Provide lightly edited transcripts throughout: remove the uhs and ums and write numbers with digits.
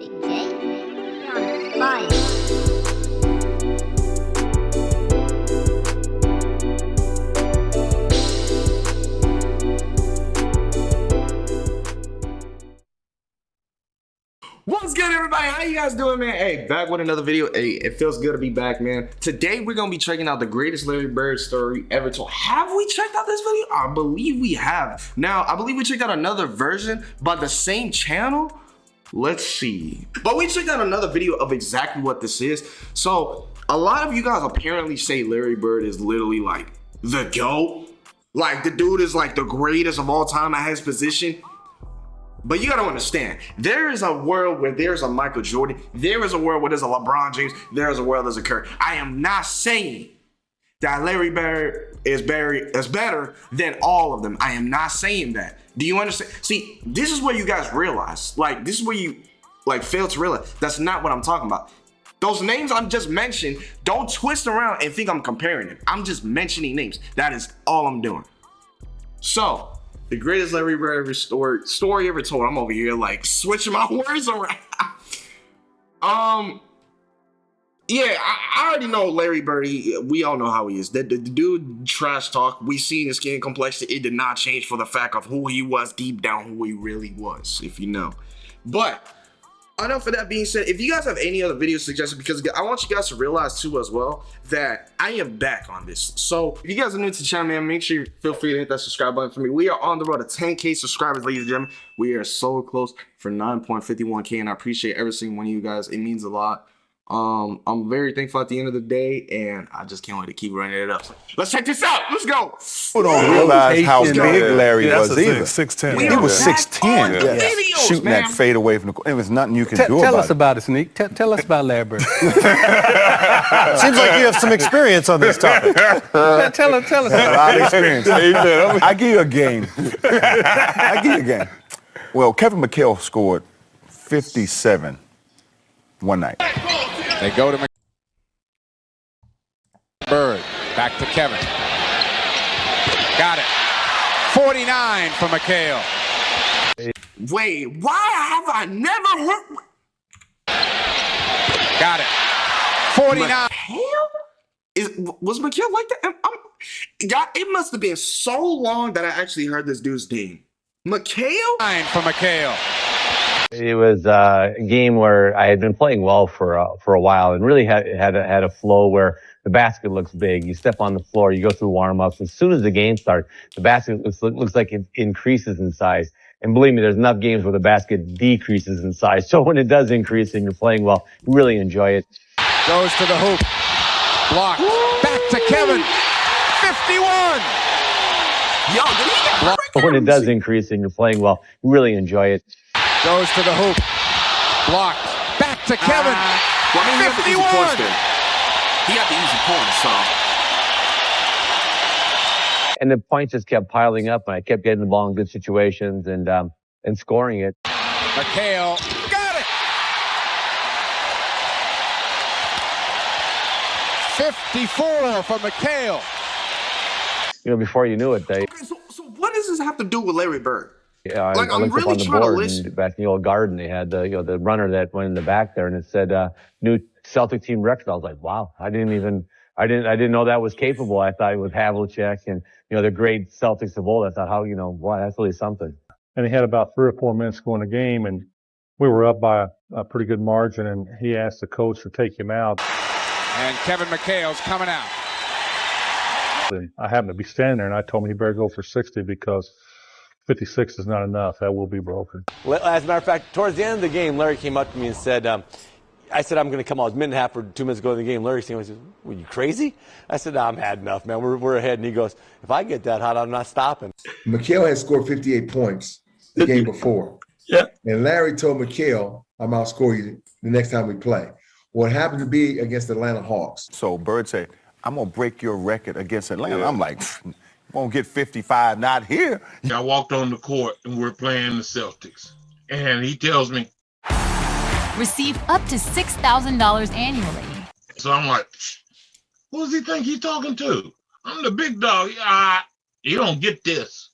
Big J, you're on fire. What's good, everybody? How you guys doing, man? Hey, back with another video. Hey, it feels good to be back, man. Today, we're going to be checking out the greatest Larry Bird story ever told. Have we checked out this video? I believe we have. Now, I believe we checked out another version by the same channel. Let's see. But we checked out another video of exactly what this is. So, a lot of you guys apparently say Larry Bird is literally like the GOAT. Like, the dude is like the greatest of all time at his position. But you gotta understand, there is a world where there's a Michael Jordan, there is a world where there's a LeBron James, there is a world there's a Curry. I am not saying that Larry Bird is better than all of them. I am not saying that. Do you understand? See, this is where you guys realize, like, this is where you like fail to realize that's not what I'm talking about. Those names I'm just mentioning, don't twist around and think I'm comparing them. I'm just mentioning names. That is all I'm doing. So, the greatest Larry Bird ever story ever told. I'm over here like switching my words around. Yeah, I already know Larry Bird. We all know how he is. The dude trash talk. We seen his skin complexion. It did not change for the fact of who he was deep down, who he really was, if you know. But enough of that being said, if you guys have any other video suggestions, because I want you guys to realize too as well that I am back on this. So if you guys are new to the channel, man, make sure you feel free to hit that subscribe button for me. We are on the road to 10K subscribers, ladies and gentlemen. We are so close for 9.51K, and I appreciate every single one of you guys. It means a lot. I'm very thankful at the end of the day, and I just can't wait to keep running it up. So let's check this out. Let's go. People don't realize how big Larry was either. 6'10". He was 6'10", videos, shooting man. that fade away from the corner. It was nothing you could do Tell about us about it, Sneak. Tell us about Larry Bird. Seems like you have some experience on this topic. tell us. A lot of experience. I give you a game. Well, Kevin McHale scored 57 one night. They go to Bird. Back to Kevin. Got it. 49 for McHale. Wait, why have I never heard? Got it. 49. McHale? Was McHale like that? God, it must have been so long that I actually heard this dude's name. McHale? 9 for McHale. It was a game where I had been playing well for a while and really had a flow where the basket looks big. You step on the floor, you go through warm-ups. As soon as the game starts, the basket looks like it increases in size. And believe me, there's enough games where the basket decreases in size. So when it does increase and you're playing well, you really enjoy it. Goes to the hoop. Blocked. Back to Kevin. 51. Yo, did he get But when it does increase and you're playing well, you really enjoy it. Goes to the hoop. Blocked. Back to Kevin. Well, I mean, 51. He got the easy points, so. And the points just kept piling up, and I kept getting the ball in good situations and scoring it. McHale got it. 54 for McHale. You know, before you knew it, they. Okay, so what does this have to do with Larry Bird? Yeah, Like, I I'm looked up really on the trying to board listen. and back in the old garden, they had the the runner that went in the back there, and it said new Celtic team record. I was like, wow, I didn't know that was capable. I thought it was Havlicek and the great Celtics of old. I thought, wow, that's really something. And he had about 3 or 4 minutes to go in the game, and we were up by a pretty good margin, and he asked the coach to take him out. And Kevin McHale's coming out. And I happened to be standing there, and I told him he better go for 60 because 56 is not enough. That will be broken. As a matter of fact, towards the end of the game, Larry came up to me and said, I said, I'm going to come out. It was a minute and a half or 2 minutes ago in the game. Larry came up and said, were you crazy? I said, no, I'm had enough, man. We're ahead. And he goes, if I get that hot, I'm not stopping. McHale had scored 58 points the game before. Yeah. And Larry told McHale, I'm going to outscore you the next time we play. What happened to be against the Atlanta Hawks. So Bird said, I'm going to break your record against Atlanta. Yeah. I'm like, won't get 55, not here. I walked on the court and we're playing the Celtics. And he tells me. Receive up to $6,000 annually. So I'm like, who does he think he's talking to? I'm the big dog. You don't get this.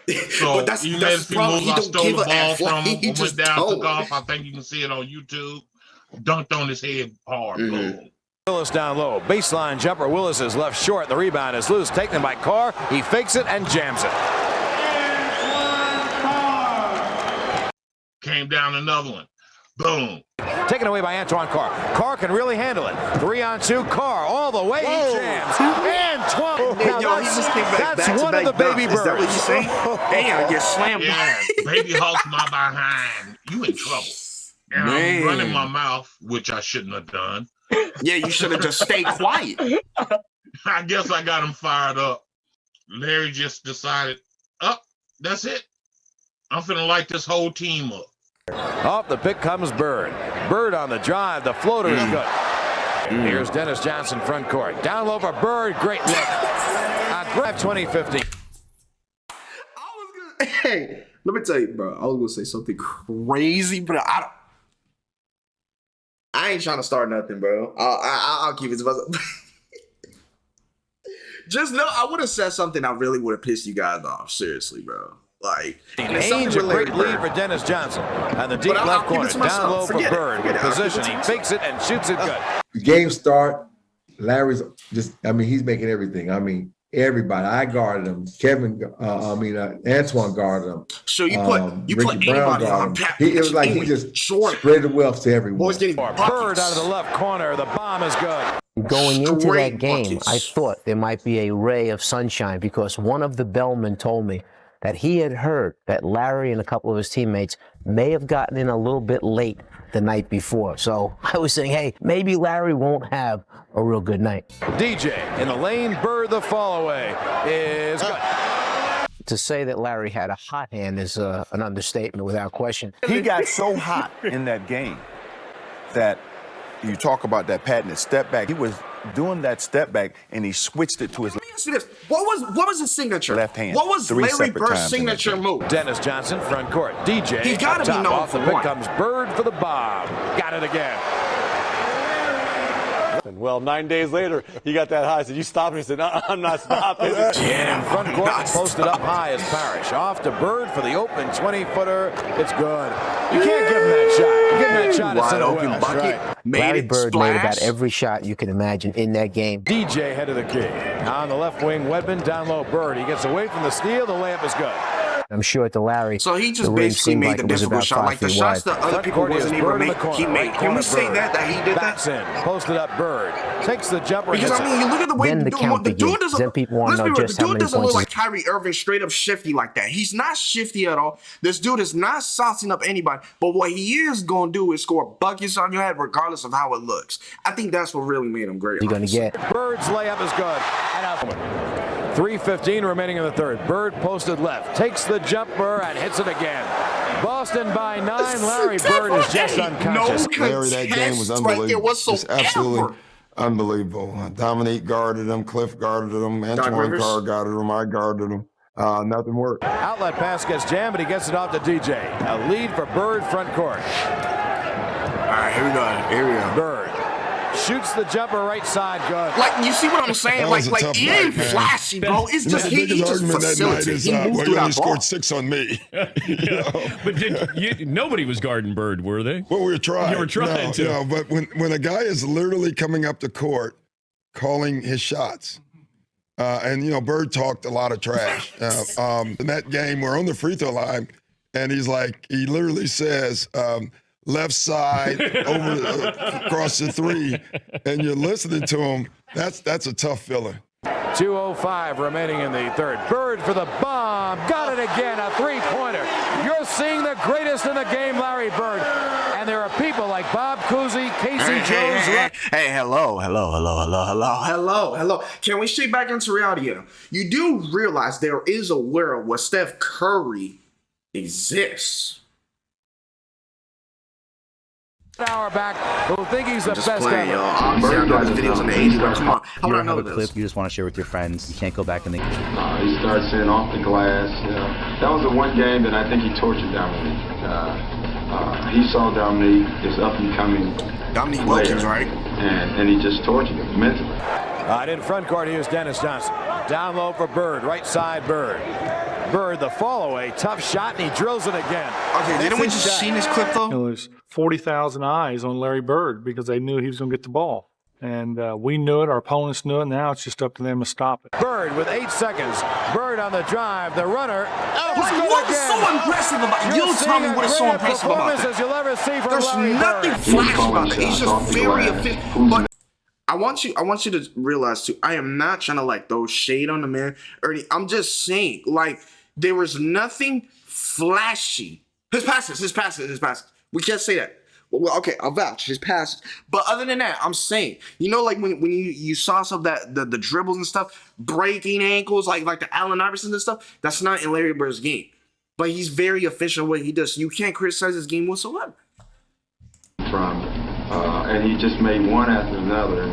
So But that's he the made a few problem. moves. He I don't stole give the a ball F. from Like, him. he I just went down, don't. took off. I think you can see it on YouTube. Dunked on his head hard. Boom. Willis down low. Baseline jumper. Willis is left short. The rebound is loose. Taken by Carr. He fakes it and jams it. Came down another one. Boom. Taken away by Antoine Carr. Carr can really handle it. 3-on-2. Carr all the way. He jams. Antoine. Now Yo, he just came back that's one of the baby birds. Is that what you saying? Damn, get slammed. Yeah, baby Hulk's my behind. You in trouble. And I'm running my mouth, which I shouldn't have done. Yeah, you should have just stayed quiet. I guess I got him fired up. Larry just decided, that's it. I'm finna light this whole team up. Off the pick comes Bird. Bird on the drive. The floater is good. Here's Dennis Johnson front court. Down low for Bird. Great look. Grab 2015. Hey, let me tell you, bro. I was gonna say something crazy, but I ain't trying to start nothing, bro. I'll keep it to myself. Just know I would have said something that really would have pissed you guys off. Seriously, bro. Like, Ainge, a great lead for Dennis Johnson. And the deep left corner. Down low for Bird. With position. He fakes it and shoots it good. The game start. Larry's he's making everything. Everybody. I guarded him. Antoine guarded him. So you put Ricky Brown anybody on guarded him. It was like he just spread the wealth to everyone. Boys getting Bird out of the left corner. The bomb is good. Going into that game, I thought there might be a ray of sunshine because one of the bellmen told me that he had heard that Larry and a couple of his teammates may have gotten in a little bit late the night before. So I was saying, hey, maybe Larry won't have a real good night. DJ in the lane. Bird the fall away is good. To say that Larry had a hot hand is an understatement without question. He got so hot in that game that you talk about that patented step back. He was doing that step back and he switched it to his See this. What was his signature? left hand. What was Three Larry separate Bird's times in that signature game. move? Dennis Johnson front court. DJ. He gotta be top. known Off for the pick one. comes Bird for the bomb. Got it again. Well, 9 days later, he got that high. I said, you stopping? He said, no, I'm not stopping. In front court, posted up high is Parrish. Off to Bird for the open 20-footer. It's good. You can't give him that shot. You give him that shot, it's in a open well. bucket. Larry Bird made about every shot you can imagine in that game. DJ head of the key. On the left wing, Wedman. Down low, Bird. He gets away from the steal. The layup is good. I'm sure at the Larry, So he just the rim basically seemed made like the it was difficult about shot. 5 Like the feet shots wide. that other people wasn't able to make, he made. Can we say that he did Backs that? in. Posted up Bird. Takes the jumper. Because hits you look at the way Then the count the dude begins. doesn't. Then people want to know just the how dude many doesn't look points like Kyrie Irving, straight up shifty like that. He's not shifty at all. This dude is not saucing up anybody. But what he is gonna do is score buckets on your head, regardless of how it looks. I think that's what really made him great. You're going to get. Bird's layup is good. And out. 3:15 remaining in the third. Bird posted left. Takes the jumper and hits it again. Boston by 9. Larry Bird is just unconscious. Larry, that game was unbelievable. Just absolutely unbelievable. Dominique guarded him, Cliff guarded him, Antoine Carr guarded him, I guarded him. Nothing worked. Outlet pass gets jammed, but he gets it off to DJ. A lead for Bird front court. All right, here we go. Bird shoots the jumper right side, good. Like, you see what I'm saying? Like it ain't flashy, bro. It's just he just facilitates. He moves through that ball. Scored 6 on me. But nobody was guarding Bird, were they? Well, we were trying. You were trying to. No, but when a guy is literally coming up the court, calling his shots, and Bird talked a lot of trash. In that game, we're on the free throw line, and he literally says, left side over across the 3, and you're listening to him. That's a tough feeling. 2:05 remaining in the third. Bird for the bomb. Got it again, a three-pointer. You're seeing the greatest in the game, Larry Bird. And there are people like Bob Cousy, Casey Jones. Hey, hello. Can we shift back into reality here? You do realize there is a world where Steph Curry exists. Hour back, who think he's the best ever. Obviously, I know his videos in the 80s, but come on. How would I know a clip you just want to share with your friends. You can't go back and think. He starts in off the glass. That was the one game that I think he tortured Dominique. He saw Dominique is up and coming. Dominique Wilkins, right? And he just tortured him mentally. In front court, here's Dennis Johnson. Down low for Bird, right side Bird. Bird, the follow-away, tough shot, and he drills it again. Okay, didn't we just see this clip, though? There's 40,000 eyes on Larry Bird because they knew he was going to get the ball. And we knew it, our opponents knew it, now it's just up to them to stop it. Bird with 8 seconds. Bird on the drive, the runner. What is so aggressive about it? You tell me what is so impressive about that. You'll ever see from There's Larry nothing Bird. flashy about that. He's just very efficient. But I want you to realize too, I am not trying to like throw shade on the man or anything. I'm just saying, like, there was nothing flashy. His passes. We can't say that. Well, okay, I'll vouch his passes. But other than that, I'm saying, you know, like when you saw some of that the dribbles and stuff, breaking ankles, like the Allen Iverson and stuff, that's not in Larry Bird's game. But he's very efficient what he does. You can't criticize his game whatsoever. And he just made one after another.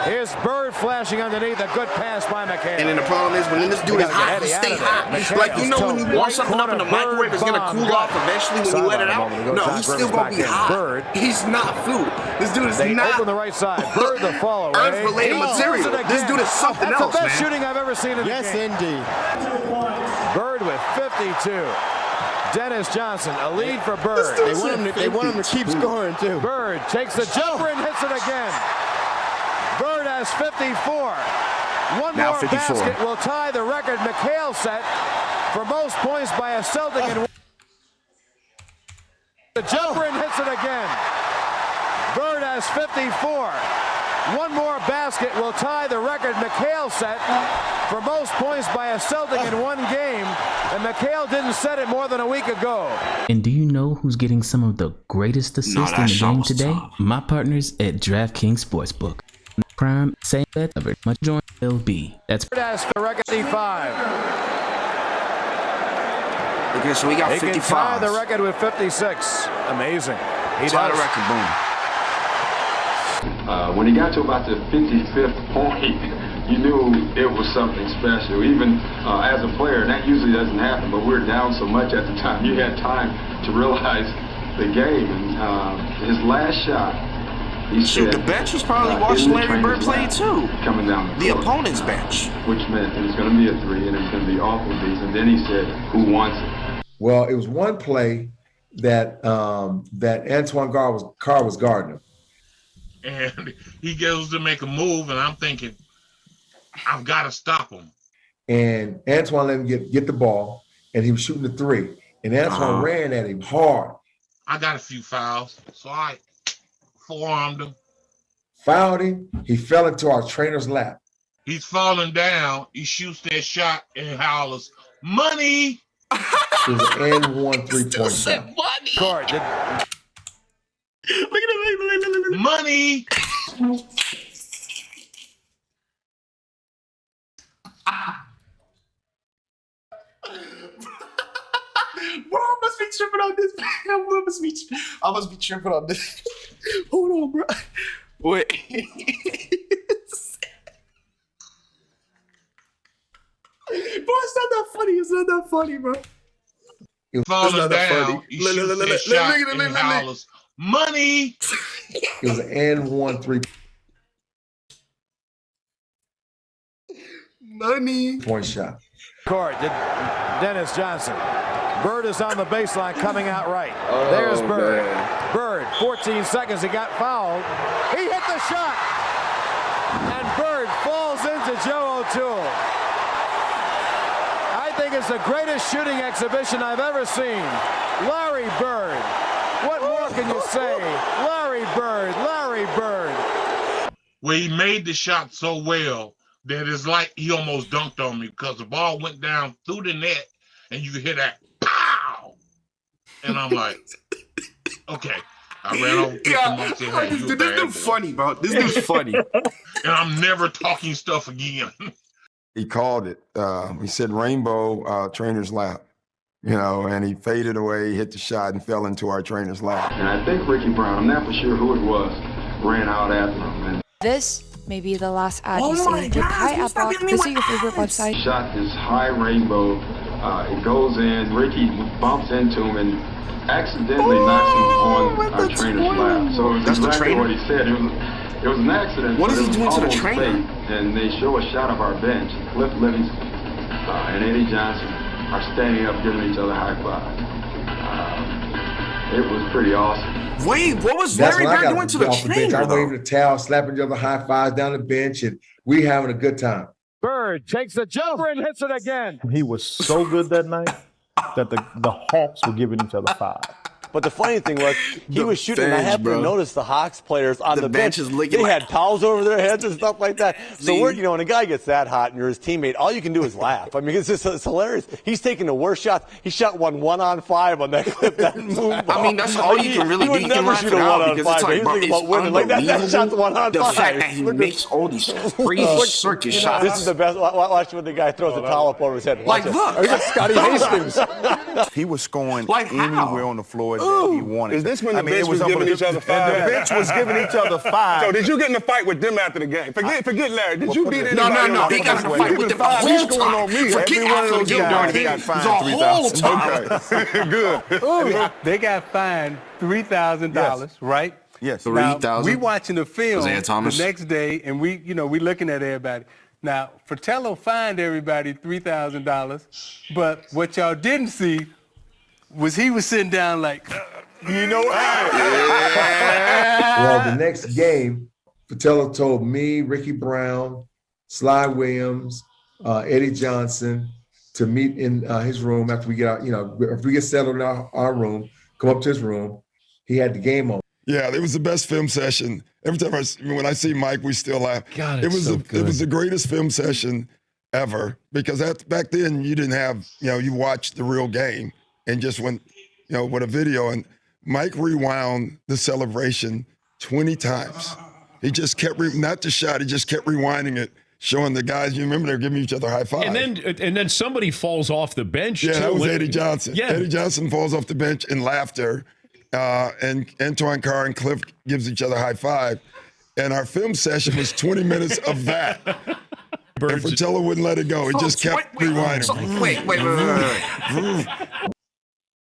Here's Bird flashing underneath, a good pass by McHale. And then the problem is when this dude is hot, he stay hot. Like, you know, when you warm something up in the microwave, it's gonna cool off eventually when you let it out. No, he's still gonna be hot. He's not food. This dude is not. Open the right side. Bird the follow. Earth-related material. This dude is something else, man. That's the best shooting I've ever seen in the game. Yes, indeed. Bird with 52. Dennis Johnson, a lead for Bird. They want him to keep scoring, too. Bird takes the jumper and hits it again. Bird has 54. One now more 54. basket will tie the record McHale set for most points by a Celtic. The jumper and hits it again. Bird has 54. One more basket will tie the record McHale set for most points by a Celtic in one game, and McHale didn't set it more than a week ago. And do you know who's getting some of the greatest assists in the game today? My partners at DraftKings Sportsbook. Prime, same bet, ever much join LB. That's the record 55. Okay, so we got 55. He can tie the record with 56. Amazing. He tie does. the record, boom. When he got to about the 55th point, you knew it was something special. Even as a player, and that usually doesn't happen, but we were down so much at the time, you had time to realize the game. And his last shot, he said, the bench was probably watching Larry Bird play too. Coming down the opponent's bench. Which meant it was going to be a three, and it was going to be awful these. And then he said, who wants it? Well, it was one play that that Antoine Carr was guarding him. And he goes to make a move, and I'm thinking, I've got to stop him. And Antoine let him get the ball, and he was shooting the three. And Antoine ran at him hard. I got a few fouls, so I forearmed him. Fouled him. He fell into our trainer's lap. He's falling down. He shoots that shot and hollers, "Money!" It was an N1 3-point shot. Court. Look at him. Money. Bro, I must be tripping on this. I must be tripping on this. Hold on, bro. Wait. Bro, it's not that funny. It's not that funny, bro. Falling down. He shoots that shot and hollers, "Money!" It was an N1 3-point shot. Court. Dennis Johnson. Bird is on the baseline coming out right. There's Bird. Man. Bird, 14 seconds. He got fouled. He hit the shot. And Bird falls into Joe O'Toole. I think it's the greatest shooting exhibition I've ever seen. Larry Bird. What more can you say? Larry Bird. Larry Bird. Where he made the shot so well that it's like he almost dunked on me because the ball went down through the net and you could hear that pow. And I'm like, okay. I ran over to him and said, "Hey, this dude's funny, bro. This dude's funny." And I'm never talking stuff again. He called it. He said rainbow trainer's lap, you know, and he faded away, hit the shot, and fell into our trainer's lap. And I think Ricky Brown, I'm not for sure who it was, ran out after him. And this may be the last ad you see with Kai Epoch. Visit your favorite website. Shot this high rainbow. It goes in. Ricky bumps into him and accidentally knocks him on our trainer's lap. So it was exactly what he said. It was an accident. What is he doing to the trainer? And they show a shot of our bench. Cliff Livingston and Eddie Johnson are standing up, giving each other high fives. It was pretty awesome. Wait, what was That's Larry when I Bird got doing to the off the bench. trainer, I'm waving the towel, slapping each other high fives down the bench, and we having a good time. Bird takes the jumper and hits it again. He was so good that night that the Hawks were giving each other five. But the funny thing was, he was shooting, and I happened to notice the Hawks players on the bench. They had towels over their heads and stuff like that. So, we're, when a guy gets that hot and you're his teammate, all you can do is laugh. I mean, it's hilarious. He's taking the worst shots. He shot one on 5 on that clip, that moonball. I mean, that's all you can really do. He would never shoot a 1 on 5, but he's thinking about winning. Like, that shot's 1 on 5. The fact that he makes all these crazy circus shots. This is the best. Watch when the guy throws a towel up over his head. Like, look. Scotty Hastings. He was scoring like anywhere on the floor that he wanted. Is this when the bench was giving each other five? The bench was giving each other five. So did you get in a fight with them after the game? Forget Larry. Did you beat anybody? No. He got in a fight with them the whole time. Forget after the game. The whole time. Good. They got fined $3,000, right? Yes. Now, we watching the film the next day, and we looking at everybody. Now, Fratello fined everybody $3,000, but what y'all didn't see was he was sitting down like, you know what? Well, the next game, Fratello told me, Ricky Brown, Sly Williams, Eddie Johnson to meet in his room after we get out, if we get settled in our room, come up to his room. He had the game on. Yeah, it was the best film session. Every time when I see Mike, we still laugh. God, it was the greatest film session ever because back then you didn't have, you watched the real game and just went, with a video. And Mike rewound the celebration 20 times. He just kept, not the shot, he just kept rewinding it, showing the guys, you remember they're giving each other high five. And then somebody falls off the bench. Yeah, too. that was Eddie Johnson. Yeah. Eddie Johnson falls off the bench in laughter. And Antoine Carr and Cliff gives each other high five. And our film session was 20 minutes of that. And Fratello wouldn't let it go. He just kept rewinding. Wait.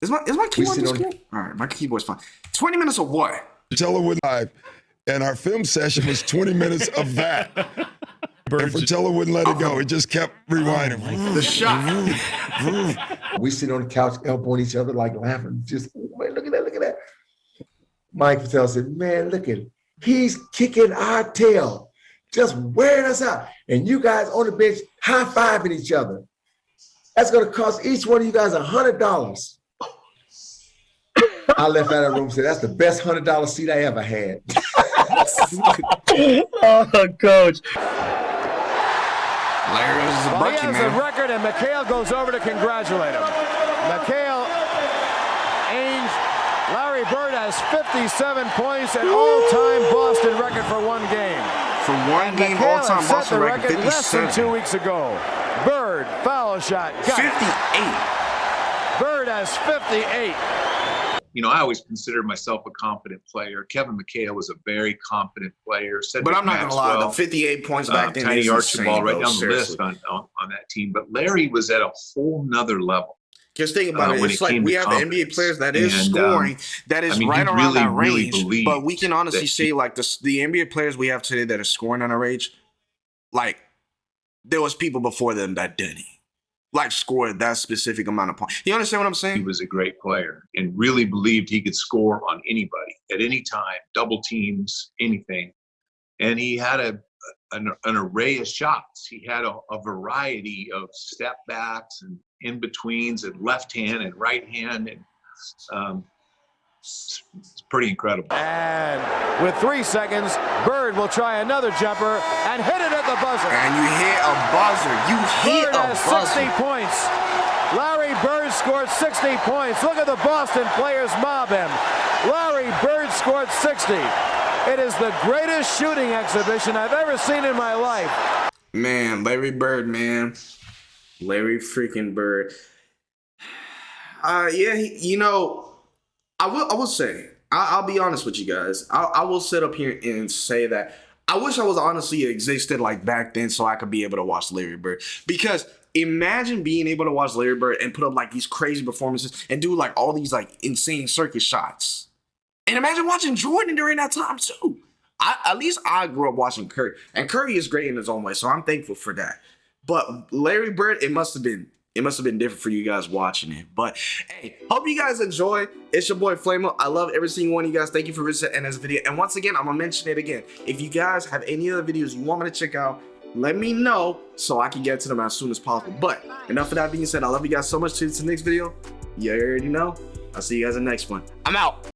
Is my keyboard just cool? All right, my keyboard's fine. 20 minutes of what? Fratello wouldn't live. And our film session was 20 minutes of that. And Fratello wouldn't let it go. He just kept rewinding. The shot. We sit on the couch, elbowing each other, like laughing. Just, man, look at that. Mike Fratello said, man, look at him. He's kicking our tail, just wearing us out. And you guys on the bench high-fiving each other. That's going to cost each one of you guys $100. I left out of the room and said, that's the best $100 seat I ever had. Oh, Coach. Larry is a bucket, he has a record, and McHale goes over to congratulate him. McHale, Ainge, Larry Bird has 57 points, an all-time Boston record for one game. For one game, all-time Boston record, 57. Less than 2 weeks ago. Bird, foul shot, got 58. Bird has 58. I always considered myself a confident player. Kevin McHale was a very confident player. But I'm not going to lie, the 58 points back then Tiny is Archibald insane, right down the list on that team. But Larry was at a whole nother level. Just think about it. It's like we have the NBA players that is scoring, that is right around that range. But we can honestly say, like, the NBA players we have today that are scoring on our range, like, there was people before them that didn't. Like, scored that specific amount of points. You understand what I'm saying? He was a great player and really believed he could score on anybody at any time, double teams, anything. And he had an array of shots. He had a variety of step backs and in betweens and left hand and right hand. And it's pretty incredible. And with 3 seconds, Bird will try another jumper and hit it at the buzzer. And you hit a buzzer. Bird has 60 points. Larry Bird scored 60 points. Look at the Boston players mob him. Larry Bird scored 60. It is the greatest shooting exhibition I've ever seen in my life. Man, Larry Bird, man. Larry freaking Bird. Yeah, I will say, I'll be honest with you guys. I will sit up here and say that I wish I was honestly existed like back then so I could be able to watch Larry Bird. Because imagine being able to watch Larry Bird and put up like these crazy performances and do like all these like insane circus shots. And imagine watching Jordan during that time too. At least I grew up watching Curry. And Curry is great in his own way, so I'm thankful for that. But Larry Bird, it must have been it must have been different for you guys watching it. But hey, hope you guys enjoy. It's your boy Flamo. I love every single one of you guys. Thank you for visiting this video. And once again, I'm gonna mention it again. If you guys have any other videos you want me to check out, let me know so I can get to them as soon as possible. But enough of that being said, I love you guys so much. To the next video, you already know. I'll see you guys in the next one. I'm out.